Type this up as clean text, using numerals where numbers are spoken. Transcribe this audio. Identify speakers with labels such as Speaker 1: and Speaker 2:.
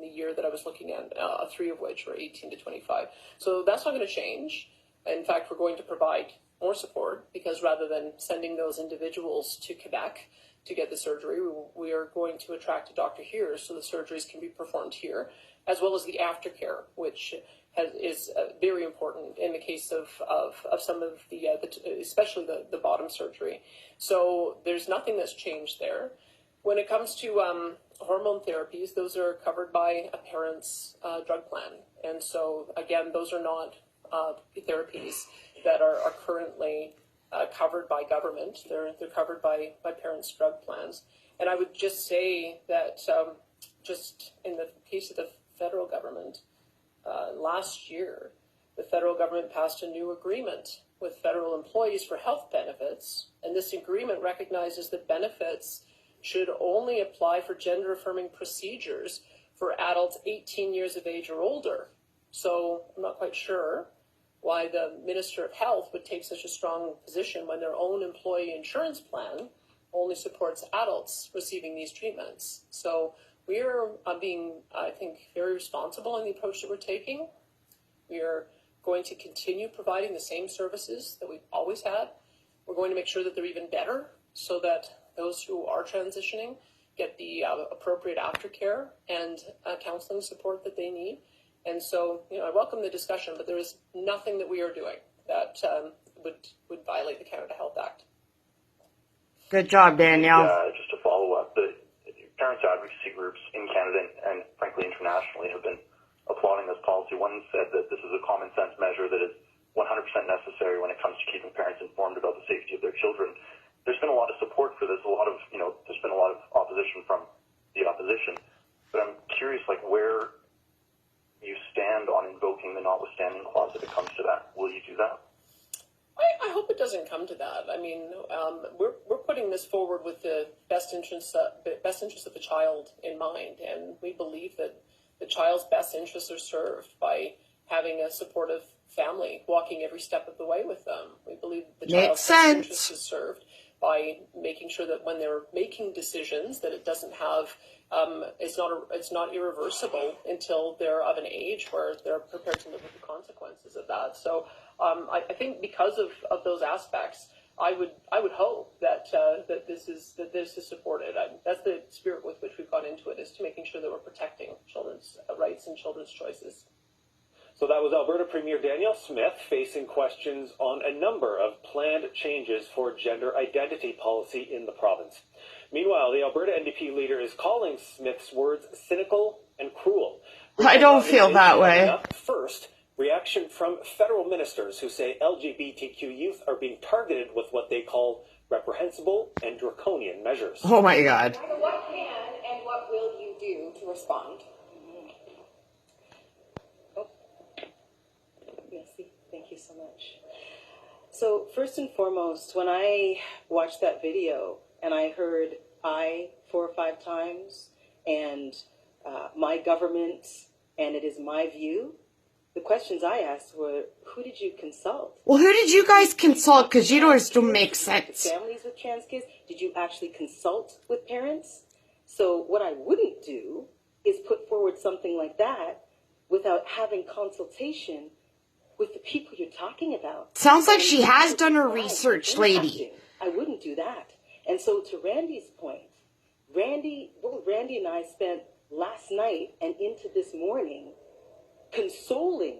Speaker 1: the year that I was looking at, 3 of which were 18 to 25. So that's not going to change. In fact, we're going to provide more support, because rather than sending those individuals to Quebec to get the surgery, we are going to attract a doctor here so the surgeries can be performed here, as well as the aftercare, which is very important in the case of some of the especially the bottom surgery. So there's nothing that's changed there. When it comes to hormone therapies, those are covered by a parent's drug plan. And so, again, those are not therapies that are currently covered by government. They're covered by parents' drug plans. And I would just say that just in the case of the federal government, last year, the federal government passed a new agreement with federal employees for health benefits. And this agreement recognizes that benefits should only apply for gender-affirming procedures for adults 18 years of age or older. So I'm not quite sure why the Minister of Health would take such a strong position when their own employee insurance plan only supports adults receiving these treatments. So we're being, I think, very responsible in the approach that we're taking. We are going to continue providing the same services that we've always had. We're going to make sure that they're even better so that those who are transitioning get the appropriate aftercare and counseling support that they need. And so, I welcome the discussion, but there is nothing that we are doing that would violate the Canada Health Act.
Speaker 2: Good job, Danielle.
Speaker 3: Just to follow up, the parents' advocacy groups in Canada and frankly internationally have been applauding this policy. One said that this is a common sense measure that is 100% necessary when it comes to keeping parents informed about the safety of their children. There's been a lot of support for this. There's been a lot of opposition from the opposition. But I'm curious, where you stand on invoking the notwithstanding clause if it comes to that. Will you do that?
Speaker 1: I hope it doesn't come to that. I mean, we're putting this forward with the best interests of the child in mind, and we believe that the child's best interests are served by having a supportive family walking every step of the way with them. We believe that the child's best interest is served by making sure that when they're making decisions, that it doesn't have it's not irreversible until they're of an age where they're prepared to live with the consequences of that. So I think because of those aspects, I would hope that this is supported. That's the spirit with which we've gone into it, is to making sure that we're protecting children's rights and children's choices.
Speaker 4: So that was Alberta Premier Danielle Smith facing questions on a number of planned changes for gender identity policy in the province. Meanwhile, the Alberta NDP leader is calling Smith's words cynical and cruel.
Speaker 2: I don't feel that way.
Speaker 4: First, reaction from federal ministers who say LGBTQ youth are being targeted with what they call reprehensible and draconian measures.
Speaker 2: Oh my God.
Speaker 5: What can and what will you do to respond? Thank you so much. So first and foremost, when I watched that video and I heard "I" 4 or 5 times and my government and it is my view, the questions I asked were, who did you consult?
Speaker 2: Well, who did you guys consult? Because don't make sense.
Speaker 5: Families with trans kids? Did you actually consult with parents? So what I wouldn't do is put forward something like that without having consultation with the people you're talking about.
Speaker 2: Sounds like she has done her research, lady.
Speaker 5: I wouldn't do that. And so to Randy's point, Randy and I spent last night and into this morning consoling